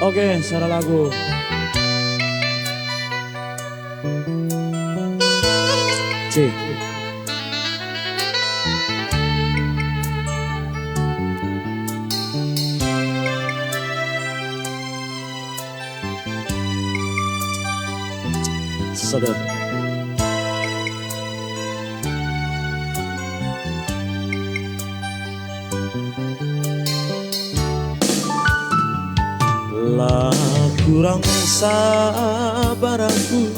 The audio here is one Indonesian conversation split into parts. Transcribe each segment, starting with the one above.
Oke, secara lagu. C. Sadar. Lah kurang sabar aku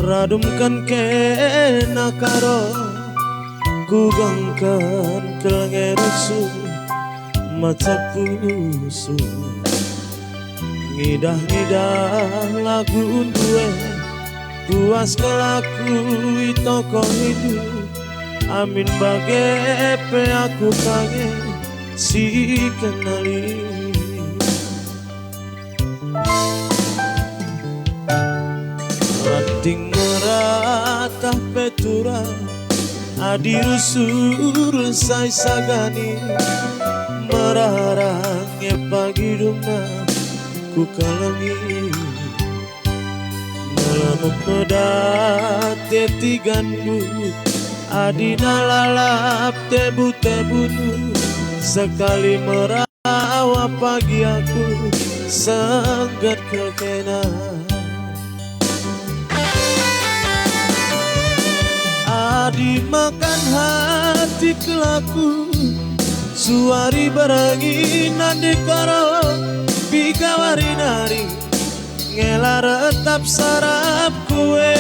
radumkan kena karo ku gangkan kelengerusu mata pusu ngidah-ngidah lagu duwe puas kelakui toko hidup amin bagepe aku kangen si kenali ranting merata petura adirusur say sagani merarange pagi dumna ku kalangi melemuk medate tigandu adina lalap tebu-tebunu sekali merawa pagi aku sangat kekena adi makan hati kelaku suari berangi nande karo bigawari nari ngela retap sarap kue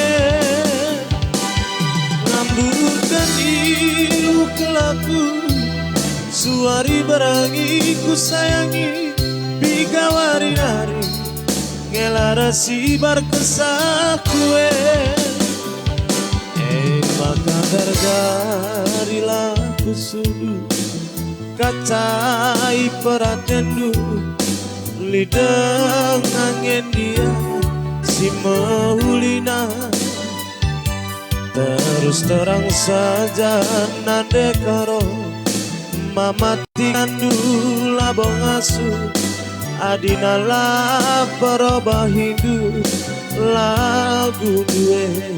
lamburkan ilu kelaku suari berangi ku sayangi bigawari nari ngela resibar kesah kue maka gargarilah kusudu kacai peratendu lidang angin dia si mahulina terus terang saja nade karo mamati kandu labong asu adina la perobah hidup lagu duwe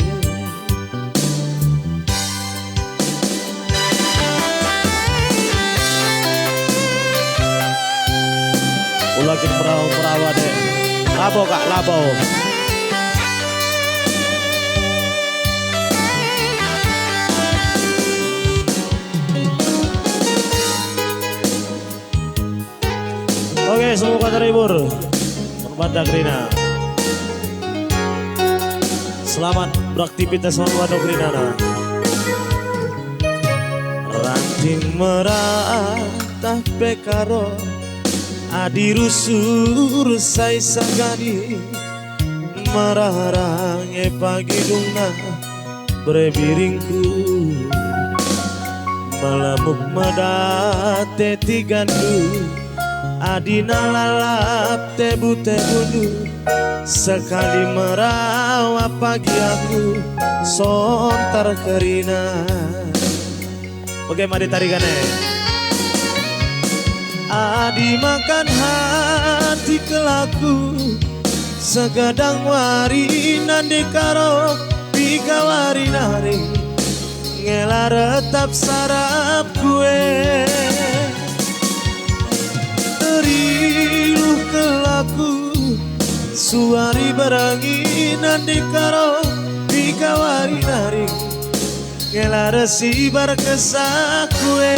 ulakin perahu-perahu deh labo kak labo oke semoga terhibur Berbanda Grina selamat beraktivitas Berbanda Grina ranting meratah pekaro adirusur say sagani mararange pagi dungna brebiringku melemuk medate tigandu adina lalap tebu-tebunu sekali merawa pagi aku sontar kerina oke mari tarikane adi makan hati kelaku segadang wari nande karo bigawari nari ngela retap sarap kue terilu kelaku suari berangi nande karo bigawari nari ngela resibar kesah kue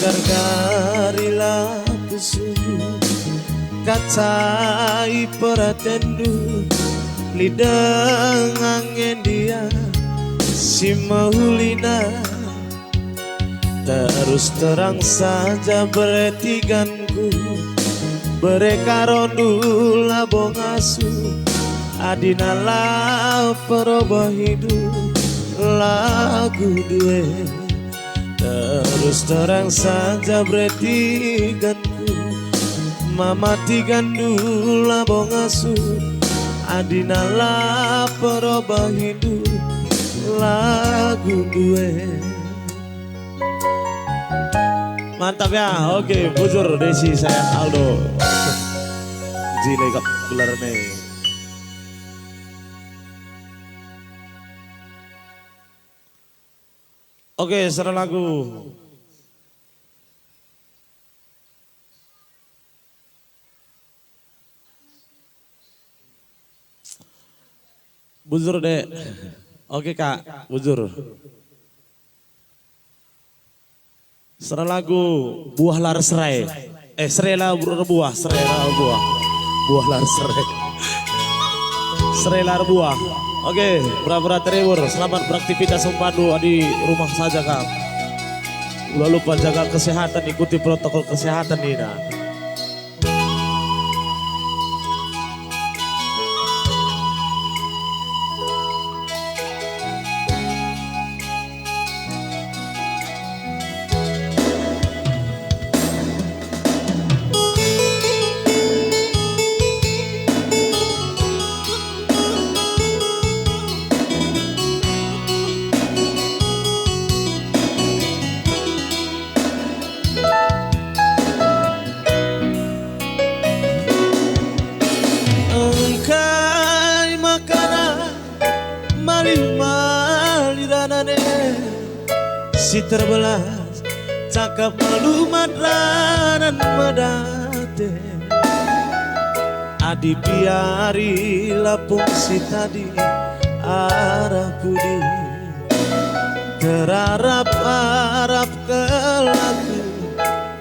gargarilah kusudu kacai peratendu lidang angin dia si mahulina terus terang saja beretiganku berekarondu labong asu adina la perobah hidup lagu duwe terus terang saja beretiganku mamati gandu labong asu adina la perobah hidup lagu duwe mantap ya. Oke, bujur Desi saya Aldo. Jile kap gelar nih. Oke, serah lagu. Bujur deh. Oke kak, bujur. Serah lagu buah lar serai. Serai lah buah, serai lah buah. Buah lar serai. Serai lar buah. Oke, berat-berat terhibur. Selamat beraktivitas sempadu di rumah saja kak. Udah lupa jaga kesehatan, ikuti protokol kesehatan Nina. Si terbelas cakap malu madranan medate adi biari lapung si tadi arah budi terarap-arap ke lagu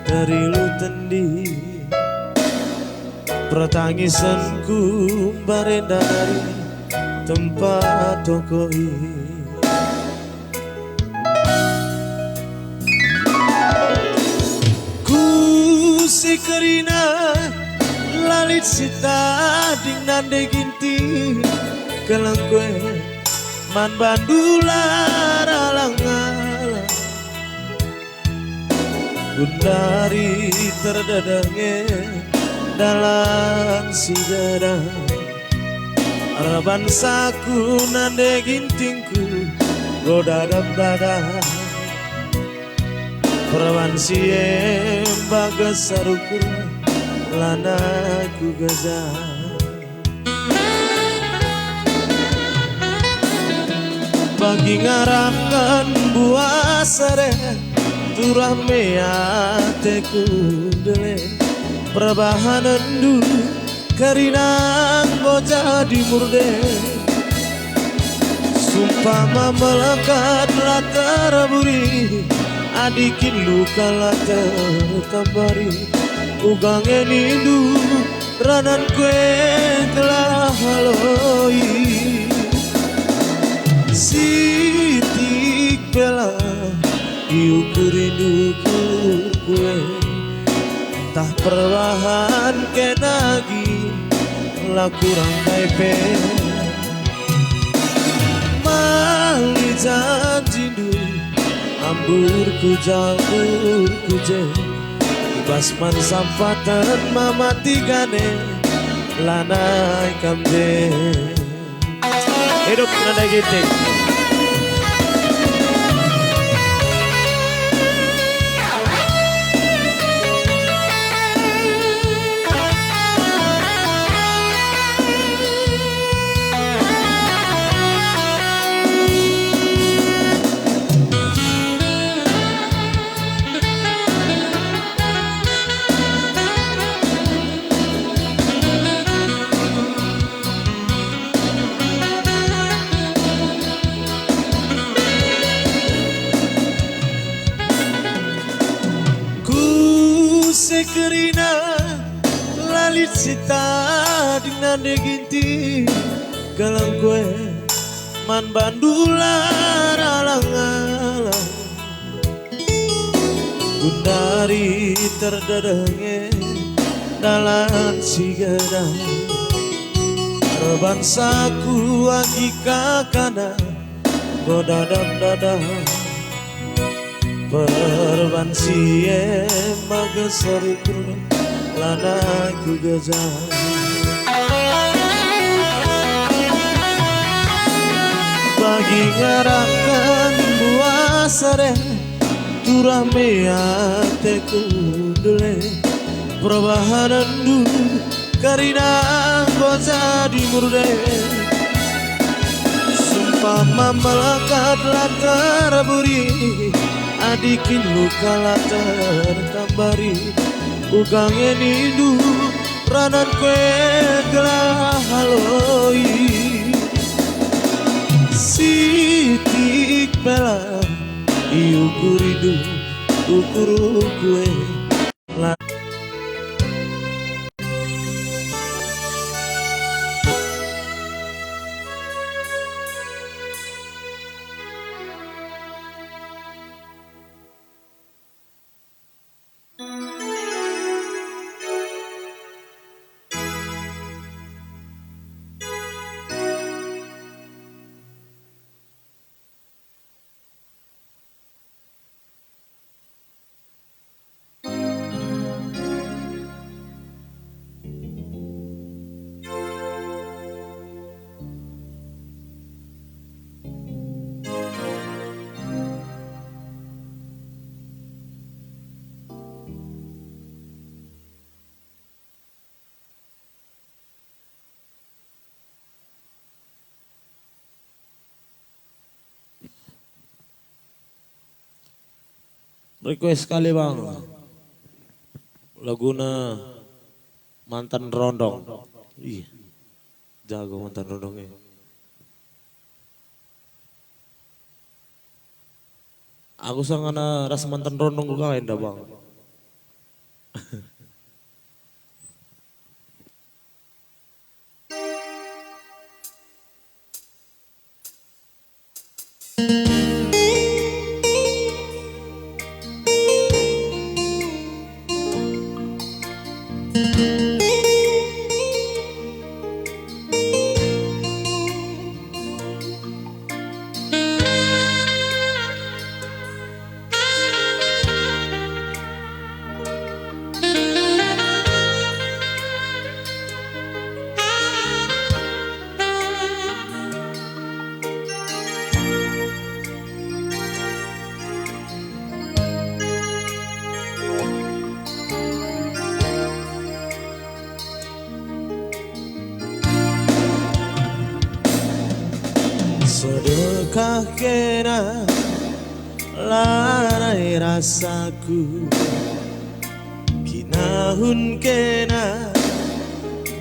dari lu tendi pertangisanku barenda dari tempat tokoi. Si kerina lalit sita ding nande ginti kelang kue man bandular alang-alang gundari terdadange dalam sigara araban saku nande gintingku godadam-dadam perawan siem bagas sarukur lanaku gajah bagi ngarakan buah sare turah meateku dele perbahanan du karinang bocah di murde sumpah melekat latar buri adikin luka latar tambari ugang enindu ranan kue telah haloi sitik bela diukur indukur kue tah perwahan kenagi laku rangkai pe mali janjindu amburku jalurku je basman sampatan mamati gane lanai kamde hidup nada gitu. Sekerina lalit sita dengan deginti galang kue man bandular alang-alang gundari terdadange dalam sigara bangsaku agika kana godadam-dadam perban siem magesariku lanaku gajah bagi ngarakan buah sare turame ate kundule perbahanan dulu karina boza di murde sumpah melekat latar buri adikin luka latar tambari ugang enindu ranan kue gelah haloi sitik bela iukuridu ukuru kue request sekali bang laguna mantan rondong. Ih, jago mantan rondongnya. Aku sangat rasa mantan rondong gue kain dah bang. Sedekah kena larai rasaku kinahun kena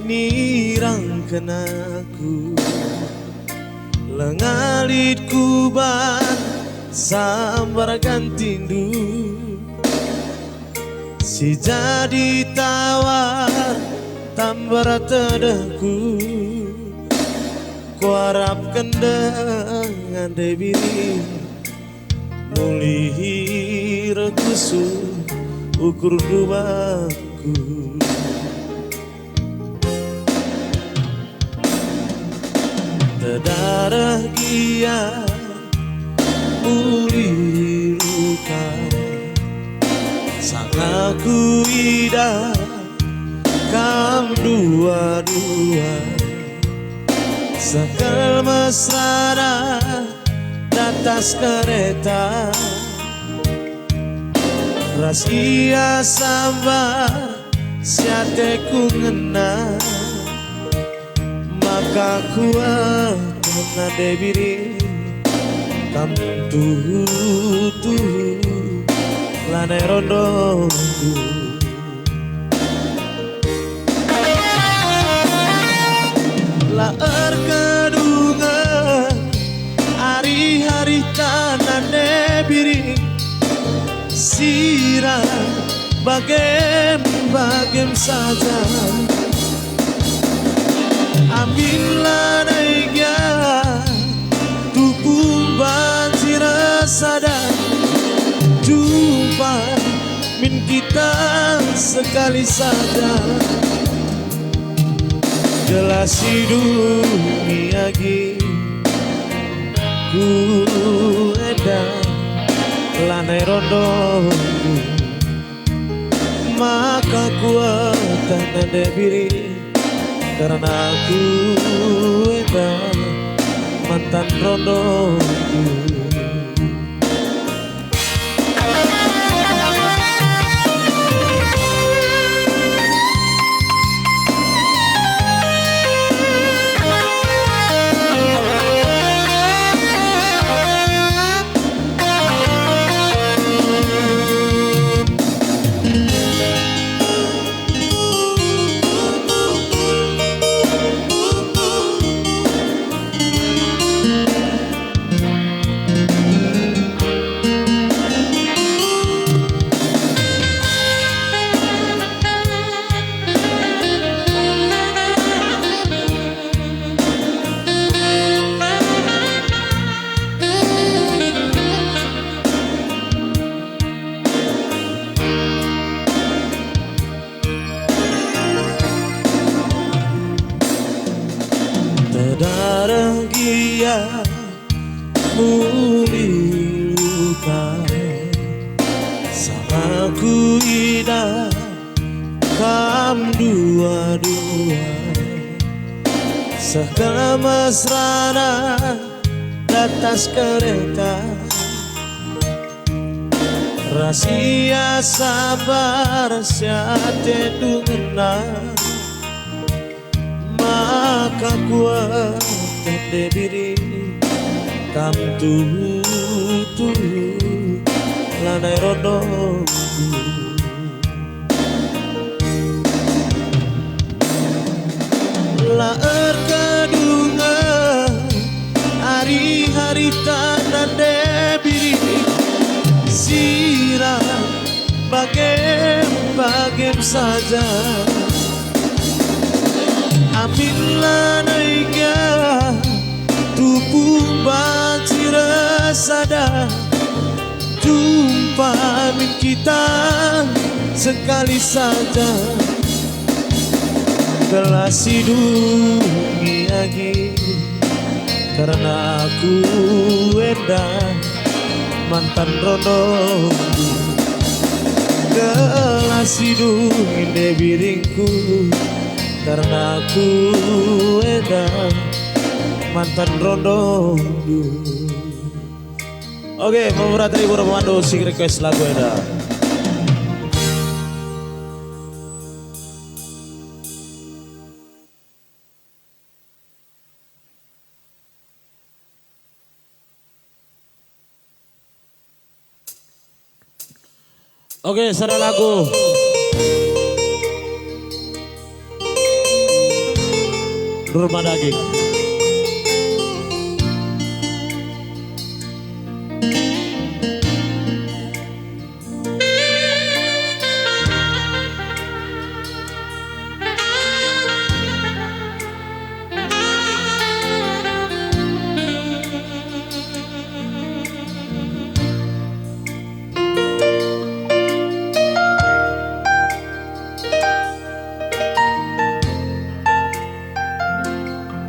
nirang kenaku lengalit kuban sambar gantindu si jadi tawar tambar tedahku kuarap kendangan debiri mulih rekusu ukur dubaku tedarah gia mulih luka sang aku ida kam dua-dua sakal mesra datas kereta ras ia sabar siate ku ngena maka kuat na debiri kam tuhu lane rondo laer kedungan hari-hari tanan debiri sirah bagem saja aminlah naiknya tukung banjir sada jumpa min kita sekali saja jelas dunia ku edan lanai rondo maka kuatkan debiri karena aku edan mantan rondo. luka sama ku ida kam dua-dua segala mesrana atas kereta rahasia sabar syate dungenang maka kuat diri kam tutu lanai rodo laer kadungan hari-hari tanda debiri sirah bagem saja apabila naiga tubuh banci resada jumpa min kita sekali saja gelas hidungi lagi karena aku edan mantan rono gelas hidungi debiringku karena aku edan mantan rono. Oke, beberapa ribu Romando sing request lagu edan. Oke, sana lagu Rumah Daging.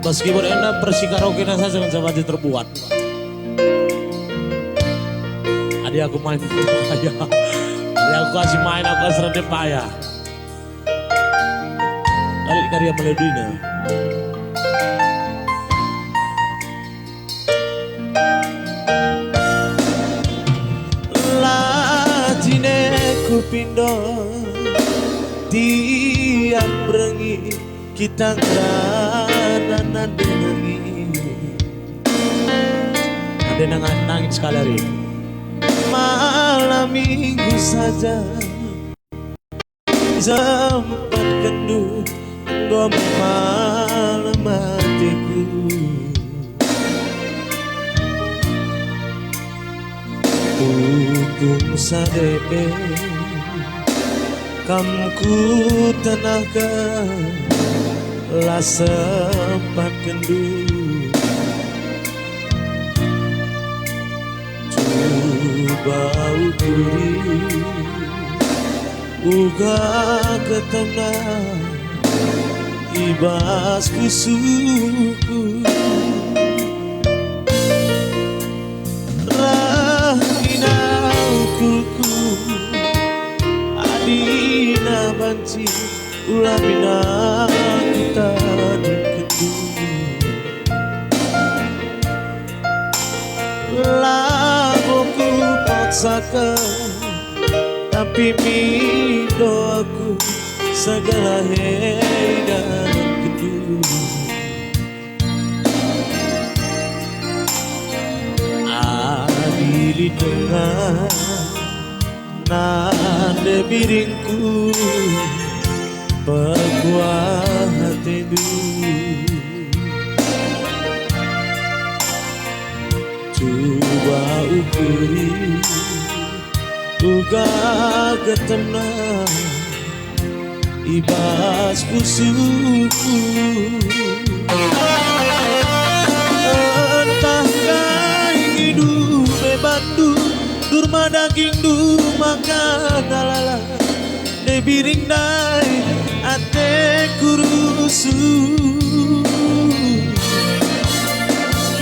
Meskipun enak persikaraoke saja dengan sama terbuat. Adik aku main payah. Adik aku kasih main aku serem payah. Adik karya melodinya. Latine ku pindo tiap rengi kita ngeranan dengangi ada nangis sekali hari malam minggu saja sempat kendu dua malam hatiku tukung sadepe kamku tenaga lah sempat kendu coba ukuri uga ketemu ibas busuku rahina ukulku adina banci ulamina kita dikedu lagoku paksakan tapi mido aku segala dan kedu adili dengan nade biringku perkuat hatiku coba ukuri uga ketemu ibas busuku entahkah hidup bebandu durma daging du makan alala debiring dai ate kurusu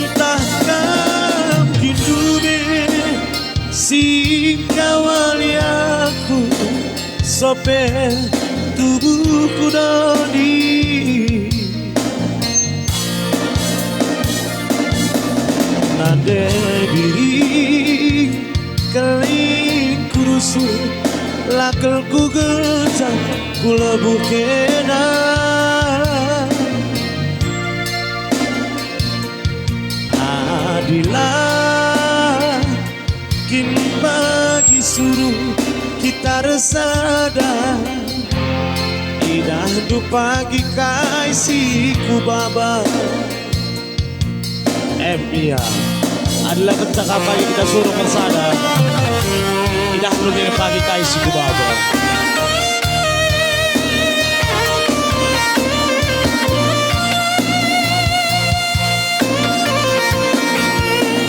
entahkah Sope tubuhku doni nade diri keling kurusu lakelku gejang kulebu kena adilah kin bagi suruh kita resada idah du pagi kaisiku baba Mia adalah ketika pagi kita suruh bersada idah du pagi kaisiku baba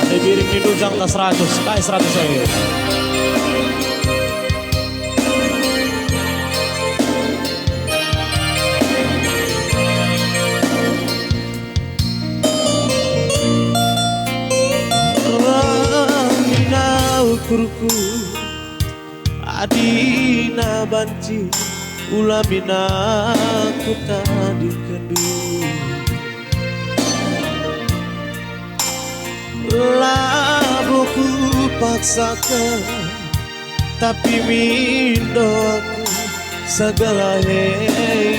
ada biring di dujang tas 100 kai 100 saya kurku adina banci ulamina ku tadi kendu labuku paksakan tapi mindo aku segala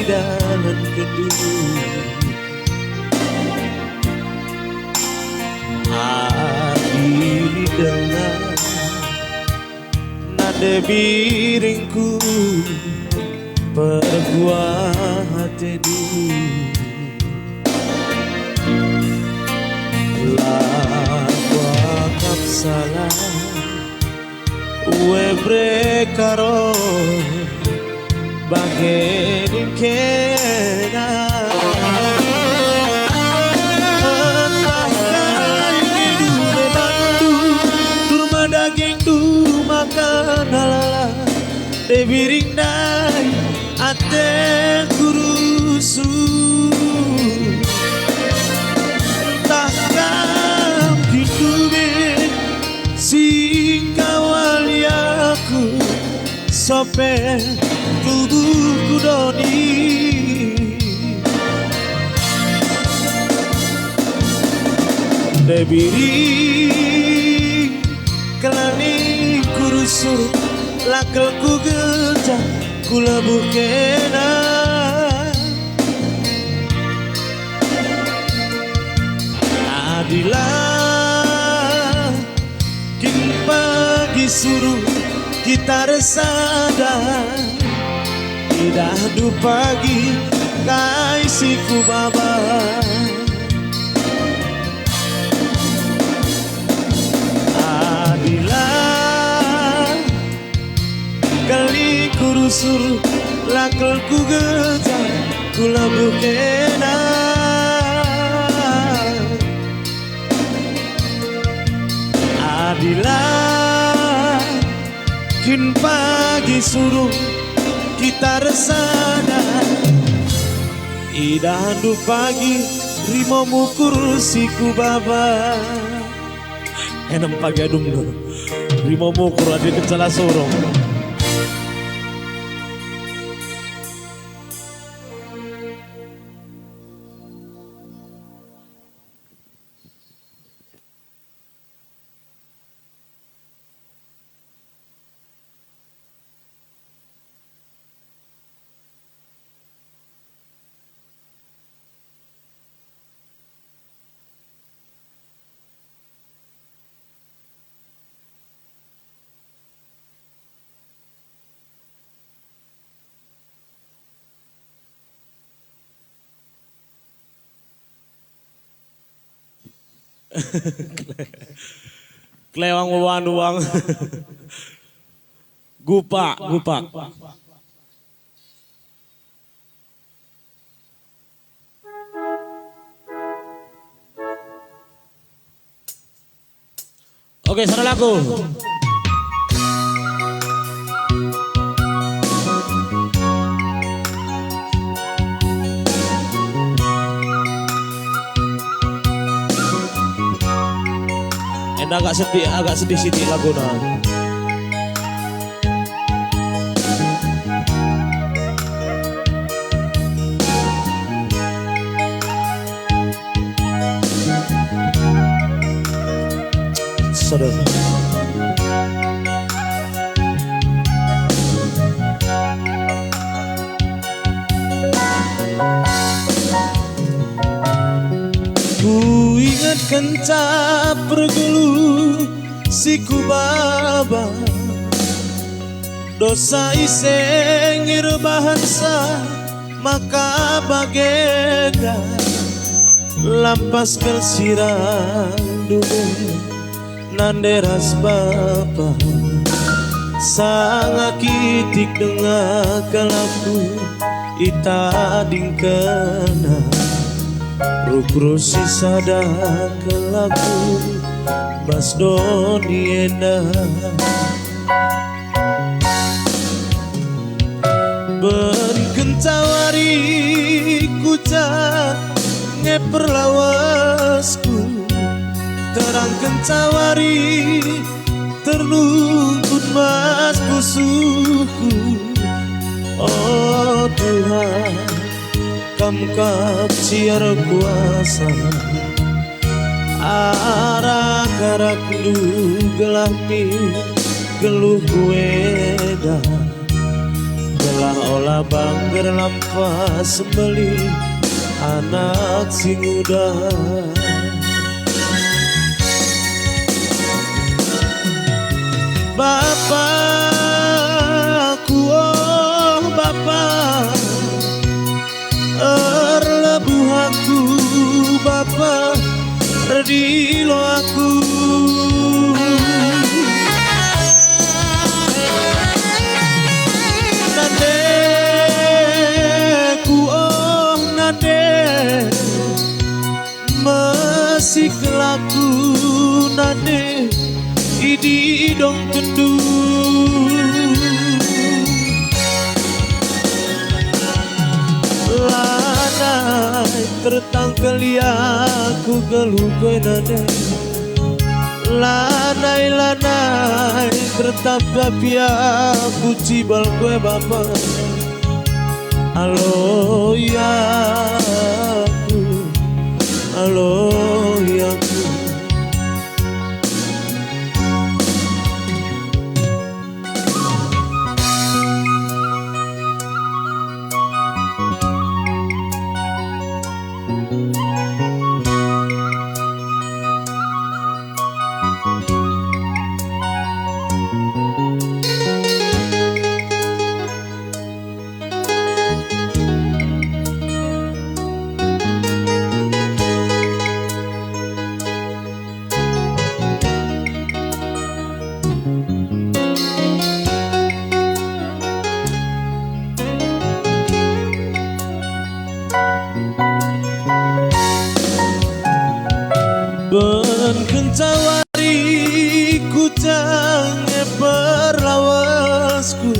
dan kendu adili dengan nade biringku berbuah tedu lakwa kapsalah ue brekaro bageni kena daging du makan halala debiring dai ate kurusu takam kidube si kawali aku sope tubuhku doni debiring kelani kurusur lakelku gejang kulebu kena adilah kin pagi suruh kita resada idah du pagi kaisiku baba kali kurusur lakelku gejang kulebu kena adilah kin pagi suruh kita resada idah du pagi rimomu kursiku baba enam pagi adum dulu rimomu kuradi kecala sorong Klewang wawanuang gupa. Oke, sana lagu. agak sedih lagu nah. saudara. Ku ingat kencap pergelu siku baba dosa isengir bahansa maka bagega lampas kel sirang dume nanderas bapa sangat kitik dengar kelaku ita dingkena rukru sisada kelaku bas doni enda ben kencawari kucak ngeperlawasku terang kencawari terlungkut mas musuhku. Oh Tuhan kamkap siar kuasa arak-arak lu gelami geluh kueda gelah olah bangger lampas sembeli anak sing muda. Bapakku oh Bapak erlebuh aku Bapak redilo aku nadeku oh nade masih kelaku nade idi dong kendu lanai tertangkali aku geluh kowe nade lanai tertapapi aku cibal kowe Bapak alo ya aku alo ya aku. Ben kencawari kucang perlawasku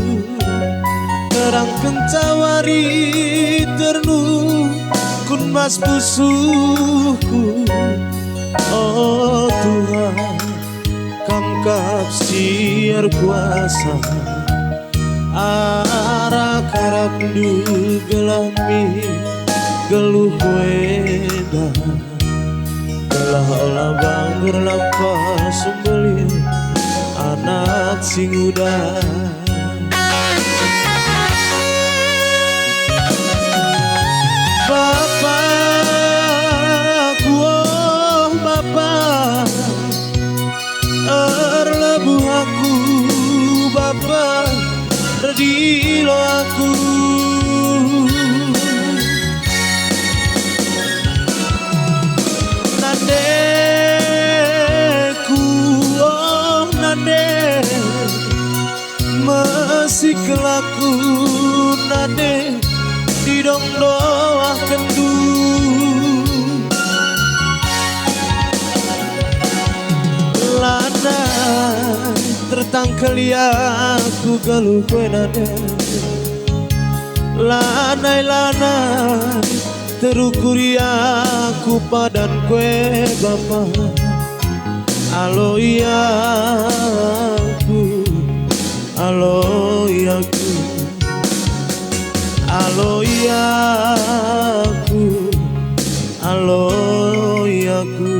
terang kencawari ternu kun mas musuhku. Oh Tuhan kamkap siar kuasa arak-arak du gelami geluh weda olah banggur lampas sembeli anak sing muda. Bapakku oh Bapak erlebuh aku Bapak redilo aku nadeku oh nade masih kelaku nade didong doa kendu lana tertangkali aku galuh kowe nade lanai terukuri aku padan kowe Bapak alo iya aku alo iya aku alo iya aku alo iya aku.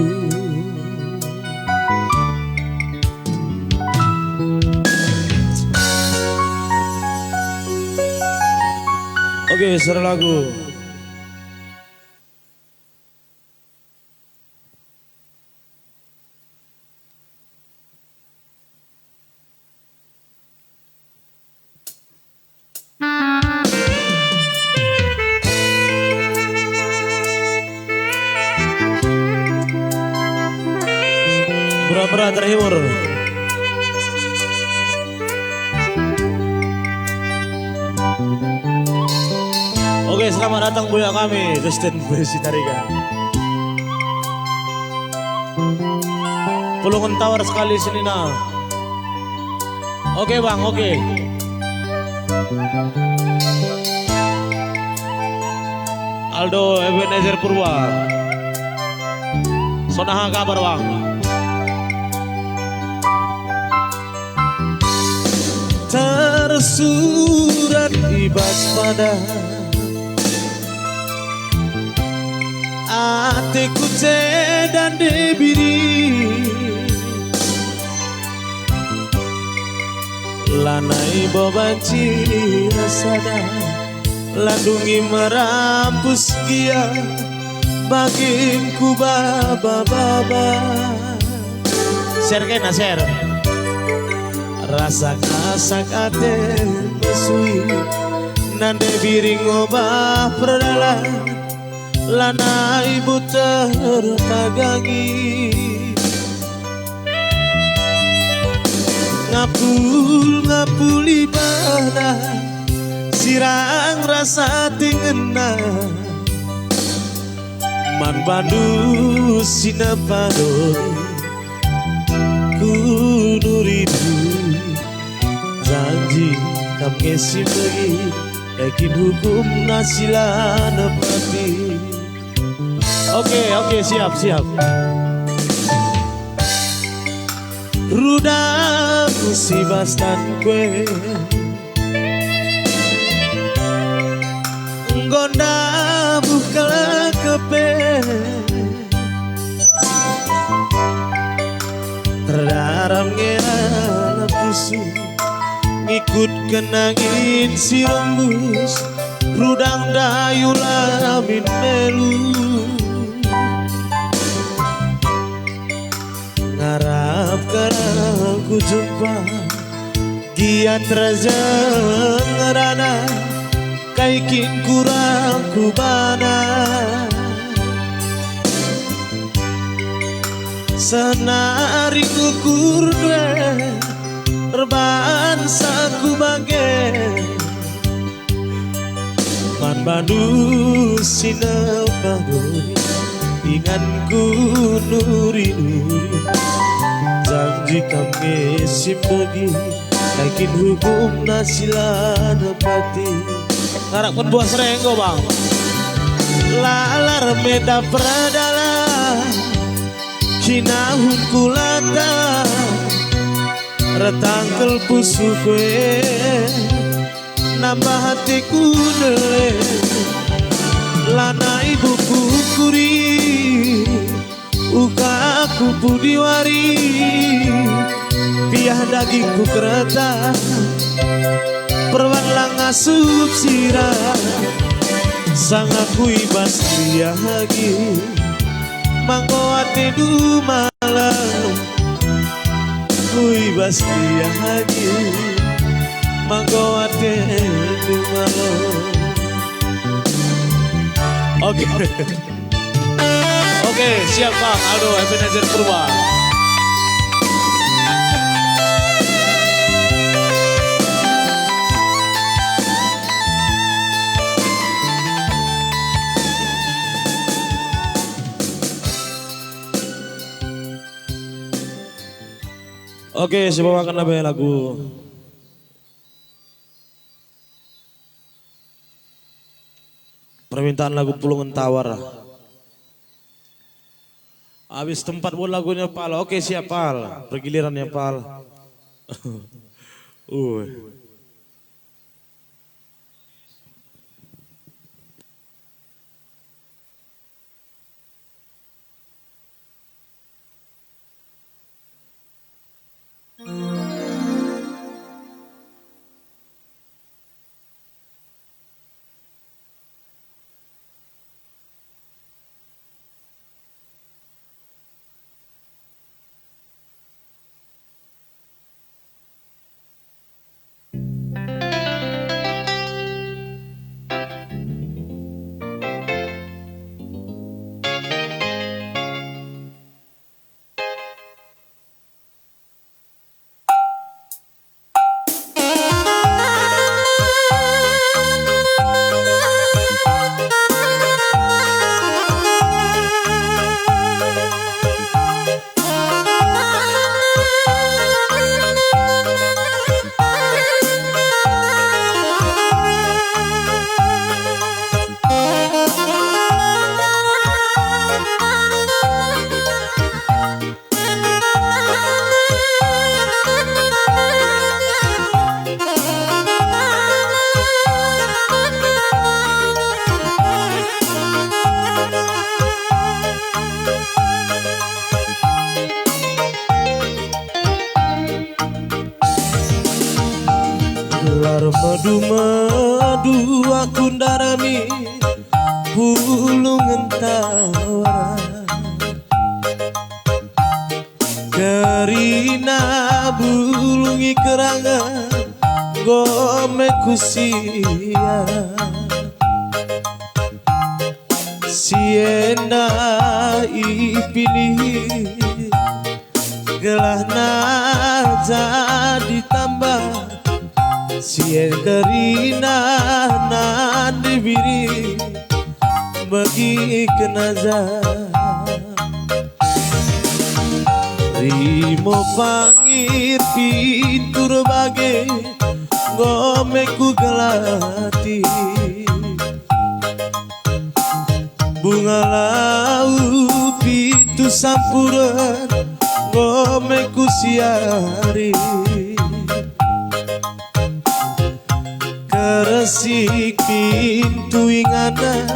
Oke, seru lagu. Pura-pura terhibur. Oke, selamat datang buya kami, Justin Besi Tarigan. Pulungan tawar sekali sini nah. Oke bang, oke. Aldo Ebenezer Purwa. Sonaha kabar bang. Tersurat ibas pada hatiku dan dibiri lanai bobanci rasada landungi merampus gia baginku baba share kena share rasak-rasak ate mesui nande biring obah perdalan lana ibu tertagangi ngapul ibadah sirang rasa tingena man bandu sinapado kunuridu janji kami simpegi yakin hukum nasilan pati. Oke, siap. Ruda musibas dan kue Gonda buka kepe terdaram ngeran pusu ngikut kenangin si rembus rudang dayu lamin melu ngarap karena ku jumpa giat raja ngerana kaikin kurang kubana senari ukur dwe reban saku bagai man badu sinau pagori inganku nuri-nuri janji kami simpegi yakin hukum nasilan pati ngarakkan buah serenggo bang lalar meda pradala kinahun kulata retangkel pusu kue nambah hatiku nele lana ibuku kuri uka aku pudiwari piah dagingku kereta perwan lang asup sirah sang aku ibas dia lagi mangko ate du malam ku ibas dia lagi mangko ate du malam. Oke, siap bang Aldo Ebenezer Purwa. Oke, saya bawakan lagu permintaan lagu Pulungan Tawar. Habis tempat buat lagunya Pal. Oke, siap Pal. Pergilirannya Pal. Madu-madu aku ndarami pulungan tawara Kerina bulungi kerangan gome kusia Siena ipilih gelahna jadi tambah Sienderina nandi biri bagi kenazah Rimo pangir pintur bage gomeku gelati Bunga lau pitu sampuran gomeku siari Keresik pintu ingana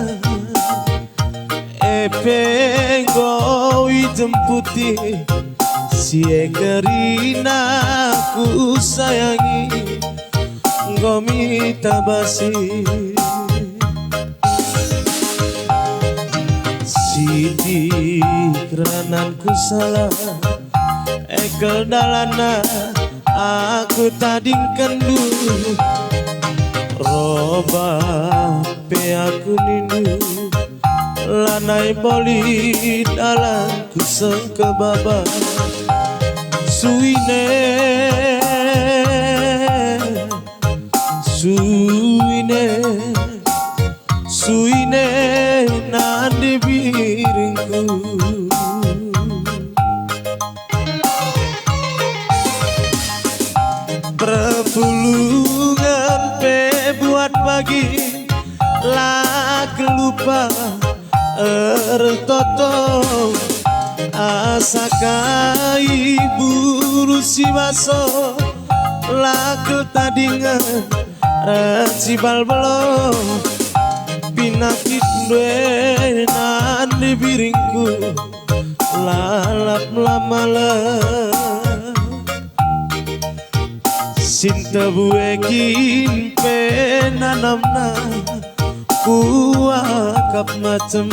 Epeng gowi jemputi Sie kerina ku sayangi Gomi tabasi Sidi kerananku salah Ekel dalana aku tadingkan dulu Roba pe aku nindu Lanai boli dalam kuseng ke baba Suine Suine Suine nandi biringku Perpulungan pe buat pagi Lak lupa ertoto Asakai buru si baso Lak tadingan racibal belo Pinakit dwe nandi biringku Lalap lamala Sinta buekin penanamna Kuakap macem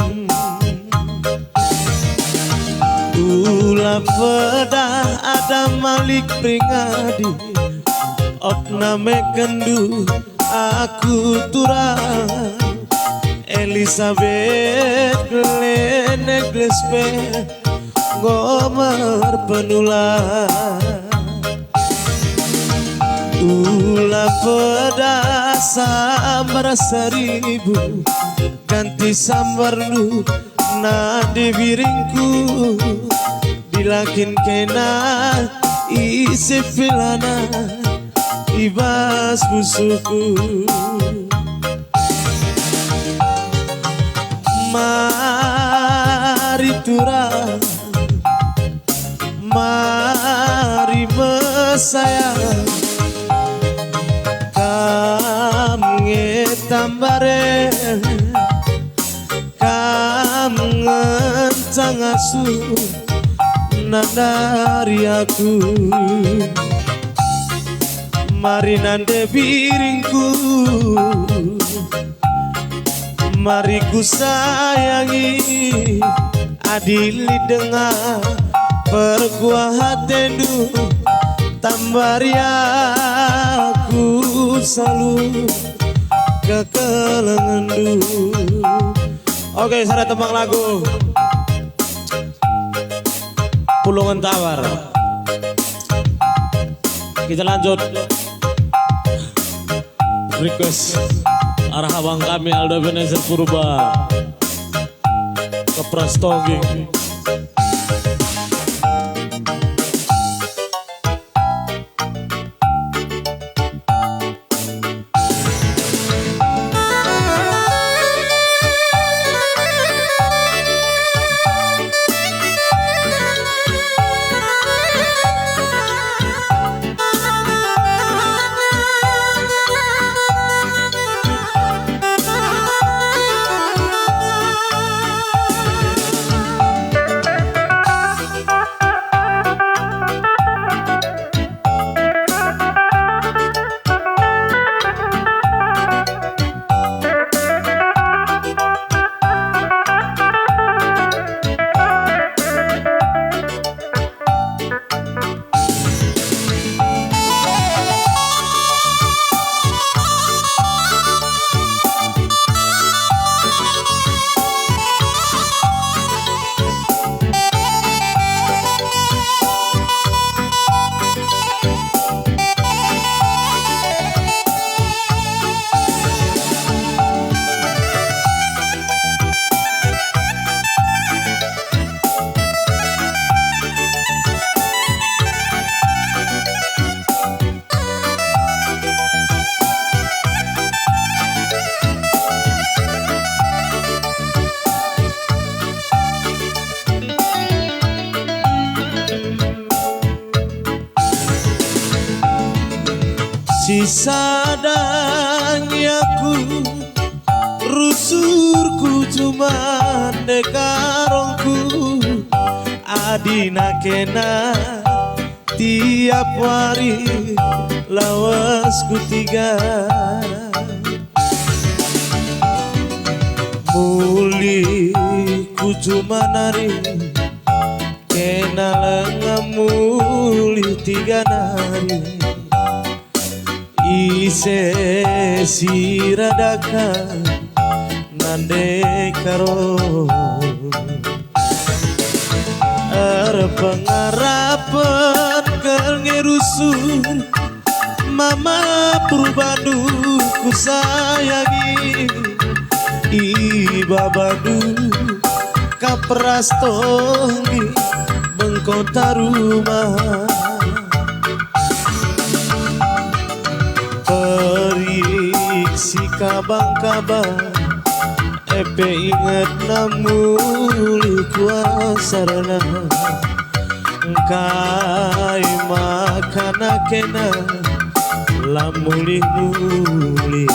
Ula pedah ada malik pringadi Okna mekendu aku turang Elizabeth Glenek Glespe Gomer penular Ula pedas sambar seribu Ganti sambar lu nadi biringku Dilakin kena isi filana Ibas busuku Mari turang Mari mesayang Tambare kam ngencang asu nandari aku mari nande biringku mari ku sayangi adili dengan perkuah hatendu tambari aku selalu kekelengan dulu. Oke, saya tembang lagu Pulungan Tawar. Kita lanjut request arah abang kami Aldo Ebenezer Purba ke Prastogi. Sisa danyaku rusurku cuman dekarongku adina kena tiap hari lawasku tiga muli ku cuma nari kena lenga muli tiga nari ise siradaka nande karo pengarapan kengerusur mama perbadu ku sayangi iba badu kapras tonggi bengkota rumah periksi kabang-kabang epe inget namuli kuasarana kai makana kena lamuli-muli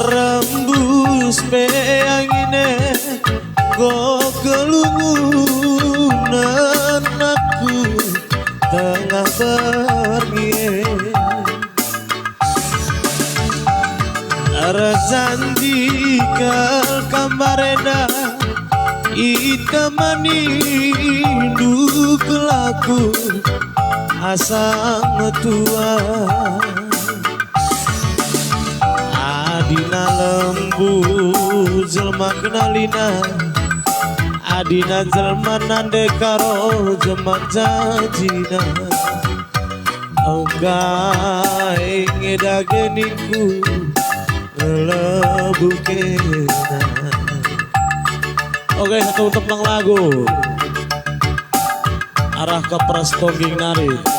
rembus peangine gogelungunan aku tengah pergi Razandi kal kamarena itamani dukelaku asang tua adina lembu jelma kenalina adina jelma nande karo jelma janjina engkai ngedageninku lebu kena. Oke, satu tembang lagu arah ke Prestongging Nari.